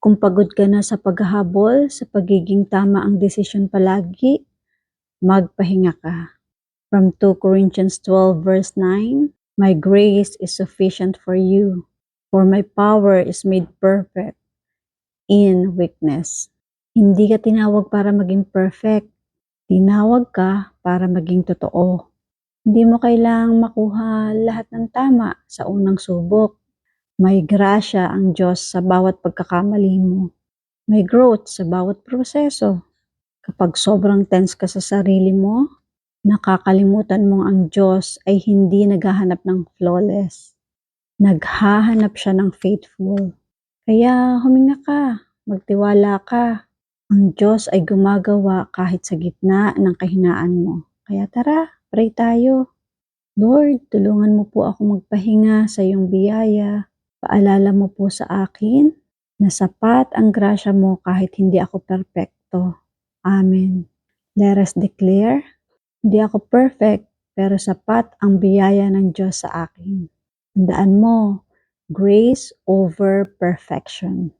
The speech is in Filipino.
Kung pagod ka na sa paghahabol, sa pagiging tama ang desisyon palagi, magpahinga ka. From 2 Corinthians 12 verse 9, My grace is sufficient for you, for my power is made perfect in weakness. Hindi ka tinawag para maging perfect. Tinawag ka para maging totoo. Hindi mo kailangang makuha lahat ng tama sa unang subok. May grasya ang Diyos sa bawat pagkakamali mo. May growth sa bawat proseso. Kapag sobrang tense ka sa sarili mo, nakakalimutan mong ang Diyos ay hindi naghahanap ng flawless. Naghahanap siya ng faithful. Kaya huminga ka, magtiwala ka. Ang Diyos ay gumagawa kahit sa gitna ng kahinaan mo. Kaya tara, pray tayo. Lord, tulungan mo po ako magpahinga sa iyong biyaya. Paalala mo po sa akin na sapat ang grasya mo kahit hindi ako perpekto. Amen. Let us declare, hindi ako perfect, pero sapat ang biyaya ng Diyos sa akin. Tandaan mo, grace over perfection.